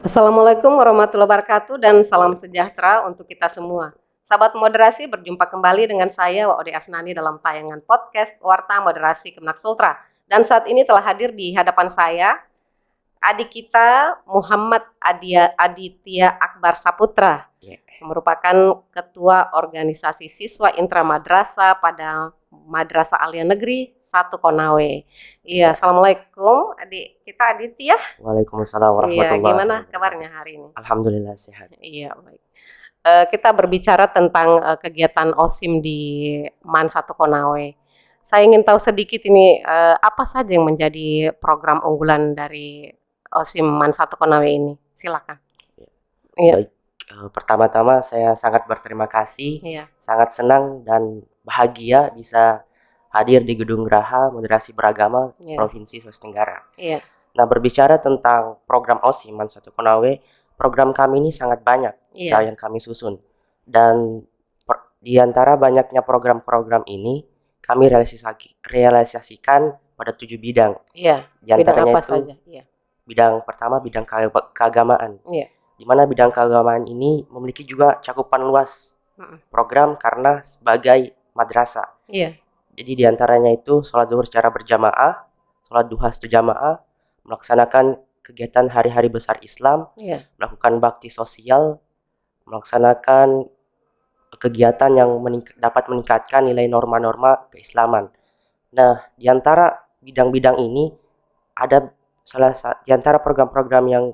Assalamualaikum warahmatullahi wabarakatuh dan salam sejahtera untuk kita semua. Sahabat moderasi, berjumpa kembali dengan saya Ode Asnani dalam tayangan podcast Warta Moderasi Kemenak Sultra. Dan saat ini telah hadir di hadapan saya adik kita Muhammad Aditya Akbar Saputra, merupakan ketua organisasi siswa intra madrasah pada Madrasah Alia Negeri 1 Konawe. Iya, assalamualaikum adik kita Aditya. Waalaikumsalam Iya, warahmatullahi gimana wabarakatuh. kabarnya hari ini? Alhamdulillah sehat. Iya, baik. Kita berbicara tentang kegiatan OSIM di MAN 1 Konawe. Saya ingin tahu sedikit ini, apa saja yang menjadi program unggulan dari OSIM MAN 1 Konawe ini? Silakan. Iya. Baik, pertama-tama saya sangat berterima kasih, Iya. sangat senang dan bahagia bisa hadir di Gedung Geraha Moderasi Beragama Iya. Provinsi Sulawesi Tenggara. Iya. Nah, berbicara tentang program OSIM MAN 1 Konawe, program kami ini sangat banyak yang kami susun. Dan di antara banyaknya program-program ini, kami realisasikan pada 7 bidang. Iya. Di antaranya Bidang apa itu saja? Iya. bidang pertama bidang keagamaan. Iya. Di mana bidang keagamaan ini memiliki juga cakupan luas program karena sebagai madrasah. Iya. Jadi di antaranya itu sholat zuhur secara berjamaah, sholat duha berjamaah, melaksanakan kegiatan hari-hari besar Islam, melakukan bakti sosial, melaksanakan kegiatan yang dapat meningkatkan nilai norma-norma keislaman. Nah, di antara bidang-bidang ini ada di antara program-program yang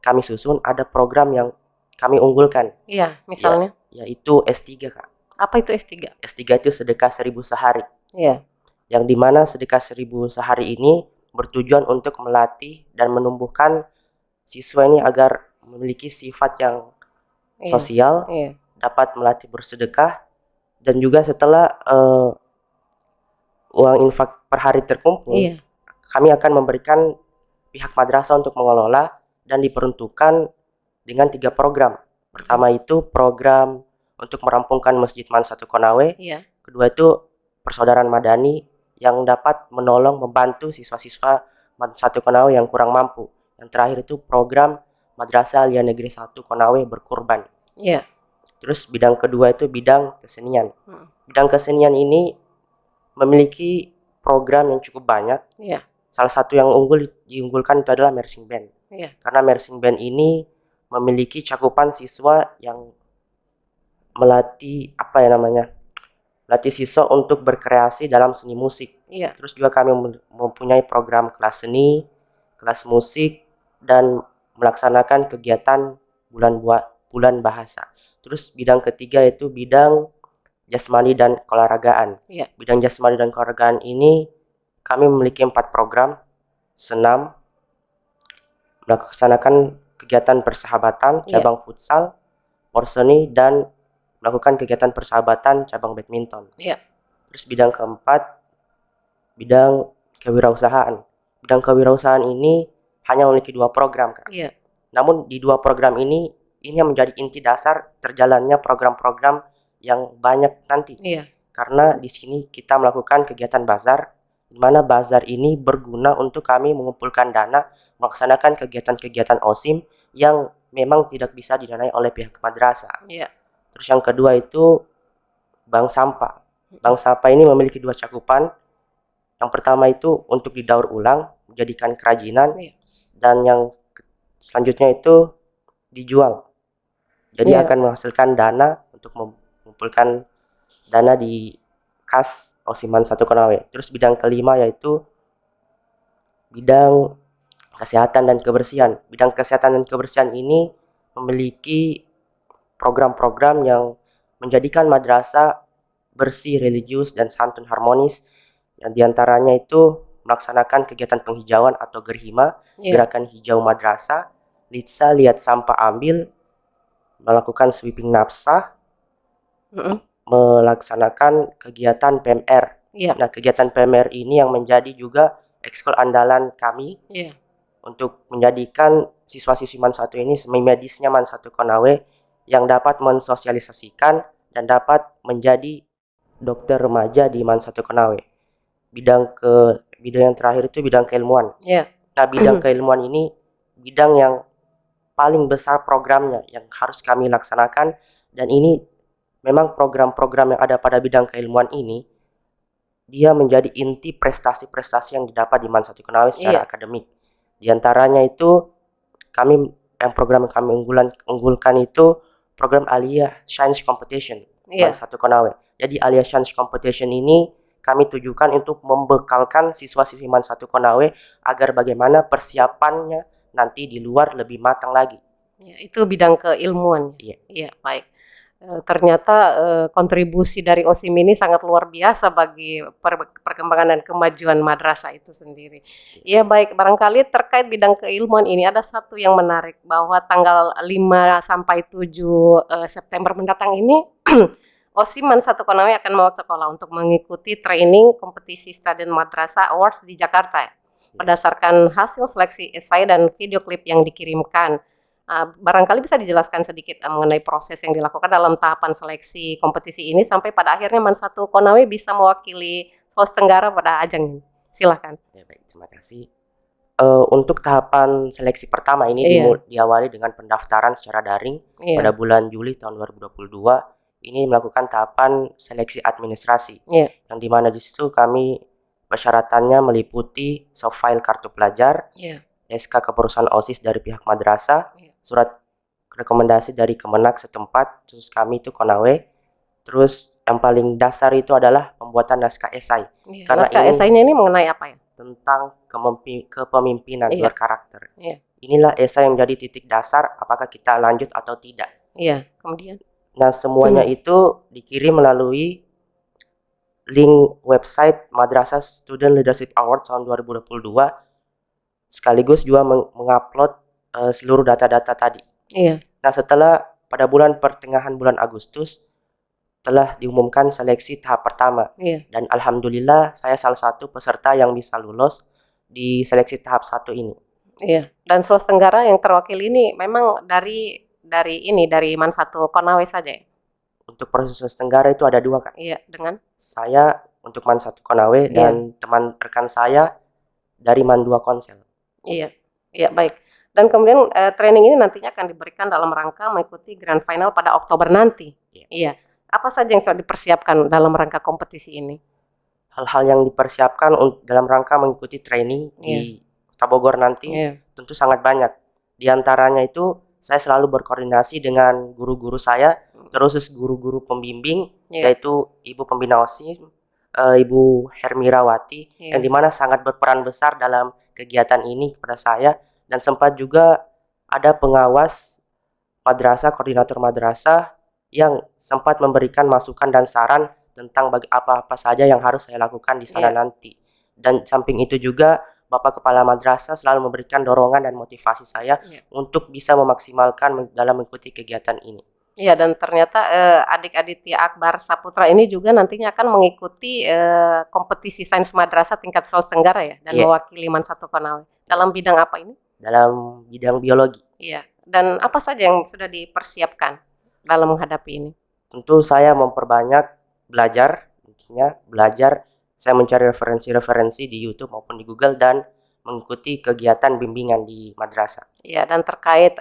kami susun, ada program yang kami unggulkan. Iya, misalnya? Yaitu S3, Kak. Apa itu S3? S3 itu sedekah 1000 sehari. Iya. Yang dimana sedekah 1000 sehari ini bertujuan untuk melatih dan menumbuhkan siswa ini agar memiliki sifat yang sosial, dapat melatih bersedekah, dan juga setelah uang infak per hari terkumpul, kami akan memberikan pihak madrasah untuk mengelola dan diperuntukkan dengan 3 program. Pertama itu program untuk merampungkan Masjid MAN 1 Konawe. Kedua itu persaudaraan madani yang dapat menolong membantu siswa-siswa MAN 1 Konawe yang kurang mampu. Yang terakhir itu program Madrasah Alia Negeri 1 Konawe berkurban. Terus bidang kedua itu bidang kesenian. Bidang kesenian ini memiliki program yang cukup banyak. Salah satu yang diunggulkan itu adalah marching band. Karena marching band ini memiliki cakupan siswa yang melatih melatih siswa untuk berkreasi dalam seni musik. Terus juga kami mempunyai program kelas seni, kelas musik, dan melaksanakan kegiatan bulan bahasa. Terus bidang ketiga itu bidang jasmani dan keolahragaan. Bidang jasmani dan keolahragaan ini kami memiliki 4 program: senam, melaksanakan kegiatan persahabatan cabang futsal, porseni, dan melakukan kegiatan persahabatan cabang badminton. Terus bidang keempat bidang kewirausahaan. Bidang kewirausahaan ini hanya memiliki 2 program, Kak. Namun di 2 program ini yang menjadi inti dasar terjalannya program-program yang banyak nanti. Karena di sini kita melakukan kegiatan bazar, di mana bazar ini berguna untuk kami mengumpulkan dana melaksanakan kegiatan-kegiatan OSIM yang memang tidak bisa didanai oleh pihak madrasah. Terus yang kedua itu bank sampah. Bank sampah ini memiliki 2 cakupan. Yang pertama itu untuk didaur ulang, menjadikan kerajinan, dan yang selanjutnya itu dijual. Jadi akan menghasilkan dana untuk mengumpulkan dana di kas OSIM MAN 1 Konawe. Terus bidang kelima yaitu bidang kesehatan dan kebersihan. Bidang kesehatan dan kebersihan ini memiliki program-program yang menjadikan madrasah bersih, religius, dan santun harmonis. Yang diantaranya itu melaksanakan kegiatan penghijauan atau gerhima, gerakan hijau madrasah, litsa lihat sampah ambil, melakukan sweeping nafsah, melaksanakan kegiatan PMR. Nah, kegiatan PMR ini yang menjadi juga ekskul andalan kami untuk menjadikan siswa-siswi MAN 1 ini semi medisnya MAN 1 Konawe yang dapat mensosialisasikan dan dapat menjadi dokter remaja di MAN 1 Konawe. Bidang yang terakhir itu bidang keilmuan. Nah, bidang keilmuan ini bidang yang paling besar programnya yang harus kami laksanakan, dan ini memang program-program yang ada pada bidang keilmuan ini dia menjadi inti prestasi-prestasi yang didapat di MAN 1 Konawe secara akademik. Di antaranya itu program yang kami unggulkan itu program Alia Science Competition MAN 1 Konawe. Jadi Alia Science Competition ini kami tujukan untuk membekalkan siswa-siswi MAN 1 Konawe agar bagaimana persiapannya nanti di luar lebih matang lagi. Ya, itu bidang keilmuan. Iya, baik. Ternyata kontribusi dari OSIM ini sangat luar biasa bagi perkembangan dan kemajuan madrasah itu sendiri. Ya baik, barangkali terkait bidang keilmuan ini ada satu yang menarik, bahwa tanggal 5 sampai 7 September mendatang ini OSIM MAN 1 Konawe akan membawa sekolah untuk mengikuti training kompetisi Student Madrasah Awards di Jakarta. Berdasarkan hasil seleksi esai dan video klip yang dikirimkan. Barangkali bisa dijelaskan sedikit mengenai proses yang dilakukan dalam tahapan seleksi kompetisi ini sampai pada akhirnya MAN 1 Konawe bisa mewakili Sulawesi Tenggara pada ajang ini. Silakan. Ya baik, terima kasih. Untuk tahapan seleksi pertama ini diawali dengan pendaftaran secara daring pada bulan Juli tahun 2022. Ini melakukan tahapan seleksi administrasi, yang dimana di situ kami persyaratannya meliputi soft file kartu pelajar, SK kepengurusan OSIS dari pihak madrasah, surat rekomendasi dari Kemenak setempat, terus kami itu Konawe. Terus yang paling dasar itu adalah pembuatan naskah esai. Karena naskah esainya ini mengenai apa ya? Tentang kepemimpinan berkarakter. Inilah esai yang menjadi titik dasar apakah kita lanjut atau tidak. Kemudian. Nah, semuanya itu dikirim melalui link website Madrasah Student Leadership Award tahun 2022, sekaligus juga mengupload seluruh data-data tadi. Nah, setelah pada pertengahan bulan Agustus telah diumumkan seleksi tahap pertama, dan alhamdulillah saya salah satu peserta yang bisa lulus di seleksi tahap 1 ini. Dan Sulawesi Tenggara yang terwakili ini memang dari MAN 1 Konawe saja ya? Untuk proses Sulawesi Tenggara itu ada 2, Kak. Dengan? Saya untuk MAN 1 Konawe dan teman rekan saya dari MAN 2 Konsel. Baik. Dan kemudian training ini nantinya akan diberikan dalam rangka mengikuti grand final pada Oktober nanti. Apa saja yang sudah dipersiapkan dalam rangka kompetisi ini? Hal-hal yang dipersiapkan dalam rangka mengikuti training di Kota Bogor nanti tentu sangat banyak. Di antaranya itu saya selalu berkoordinasi dengan guru-guru saya, terus guru-guru pembimbing, yaitu Ibu Pembina OSIM, Ibu Hermirawati, yang dimana sangat berperan besar dalam kegiatan ini kepada saya, dan sempat juga ada pengawas madrasah, koordinator madrasah yang sempat memberikan masukan dan saran tentang apa-apa saja yang harus saya lakukan di sana nanti. Dan samping itu juga Bapak Kepala Madrasah selalu memberikan dorongan dan motivasi saya untuk bisa memaksimalkan dalam mengikuti kegiatan ini. Dan ternyata adik Aditya Akbar Saputra ini juga nantinya akan mengikuti kompetisi sains madrasah tingkat Sulawesi Tenggara ya, dan mewakili MAN 1 Konawe. Dalam bidang apa ini? Dalam bidang biologi. Dan apa saja yang sudah dipersiapkan dalam menghadapi ini? Tentu saya memperbanyak belajar, intinya belajar. Saya mencari referensi-referensi di YouTube maupun di Google dan mengikuti kegiatan bimbingan di madrasah. Dan terkait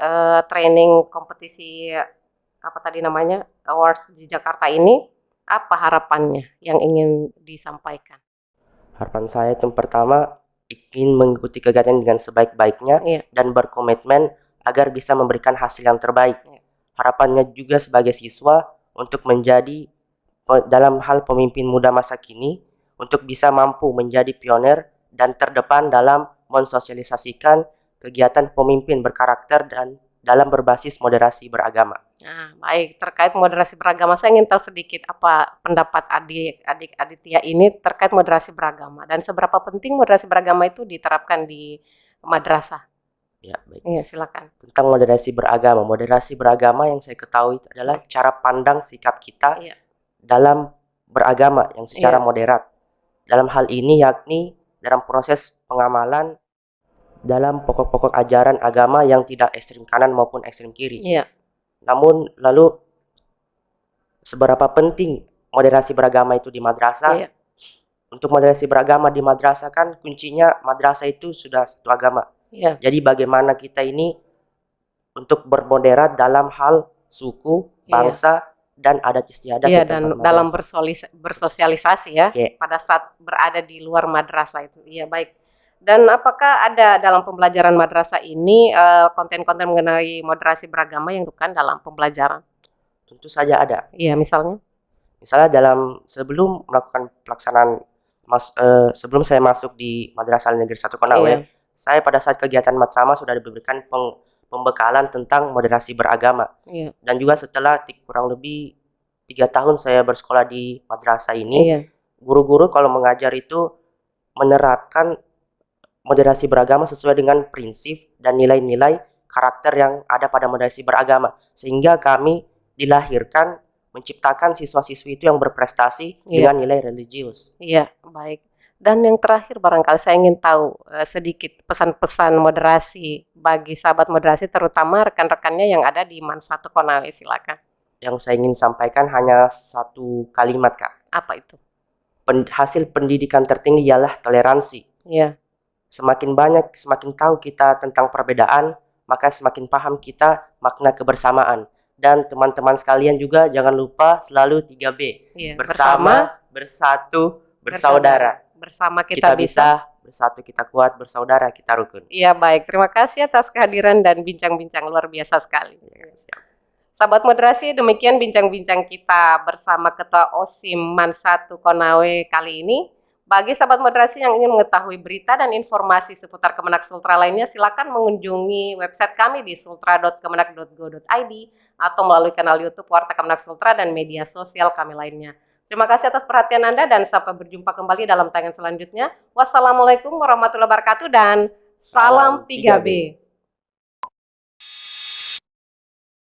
training kompetisi apa tadi namanya awards di Jakarta ini, apa harapannya yang ingin disampaikan? Harapan saya itu pertama ingin mengikuti kegiatan dengan sebaik-baiknya dan berkomitmen agar bisa memberikan hasil yang terbaik. Harapannya juga sebagai siswa untuk menjadi dalam hal pemimpin muda masa kini, untuk bisa mampu menjadi pionir dan terdepan dalam mensosialisasikan kegiatan pemimpin berkarakter dan dalam berbasis moderasi beragama. Baik, terkait moderasi beragama saya ingin tahu sedikit apa pendapat adik Aditya ini terkait moderasi beragama, dan seberapa penting moderasi beragama itu diterapkan di madrasah. Baik. Silakan. Tentang moderasi beragama yang saya ketahui adalah cara pandang sikap kita dalam beragama yang secara moderat. Dalam hal ini yakni dalam proses pengamalan dalam pokok-pokok ajaran agama yang tidak ekstrem kanan maupun ekstrem kiri. Namun lalu seberapa penting moderasi beragama itu di madrasah? Untuk moderasi beragama di madrasah kan kuncinya madrasah itu sudah satu agama. Jadi bagaimana kita ini untuk bermoderat dalam hal suku, bangsa, dan adat istiadat dan dalam bersosialisasi ya pada saat berada di luar madrasah itu. Iya, baik. Dan apakah ada dalam pembelajaran madrasah ini konten-konten mengenai moderasi beragama yang bukan dalam pembelajaran? Tentu saja ada. Iya, misalnya? Misalnya sebelum melakukan pelaksanaan sebelum saya masuk di Madrasah Negeri 1 Konawe, saya pada saat kegiatan Matsama sudah diberikan pembekalan tentang moderasi beragama. Dan juga setelah kurang lebih 3 tahun saya bersekolah di madrasah ini, guru-guru kalau mengajar itu menerapkan moderasi beragama sesuai dengan prinsip dan nilai-nilai karakter yang ada pada moderasi beragama, sehingga kami dilahirkan menciptakan siswa-siswi itu yang berprestasi dengan nilai religius. Iya, baik. Dan yang terakhir barangkali saya ingin tahu sedikit pesan-pesan moderasi bagi sahabat moderasi, terutama rekan-rekannya yang ada di MAN 1 Konawe, silakan. Yang saya ingin sampaikan hanya satu kalimat, Kak. Apa itu? Hasil pendidikan tertinggi ialah toleransi. Iya. Semakin banyak, semakin tahu kita tentang perbedaan, maka semakin paham kita makna kebersamaan. Dan teman-teman sekalian juga jangan lupa selalu 3B. Bersama, bersatu, bersaudara. Bersama kita bisa, bersatu kita kuat, bersaudara kita rukun. Iya, baik. Terima kasih atas kehadiran dan bincang-bincang luar biasa sekali. Sahabat moderasi, demikian bincang-bincang kita bersama Ketua OSIM MAN 1 Konawe kali ini. Bagi sahabat moderasi yang ingin mengetahui berita dan informasi seputar Kemenak Sultra lainnya, silakan mengunjungi website kami di sultra.kemenak.go.id atau melalui kanal YouTube Warta Kemenak Sultra dan media sosial kami lainnya. Terima kasih atas perhatian Anda dan sampai berjumpa kembali dalam tayangan selanjutnya. Wassalamualaikum warahmatullahi wabarakatuh dan salam 3B.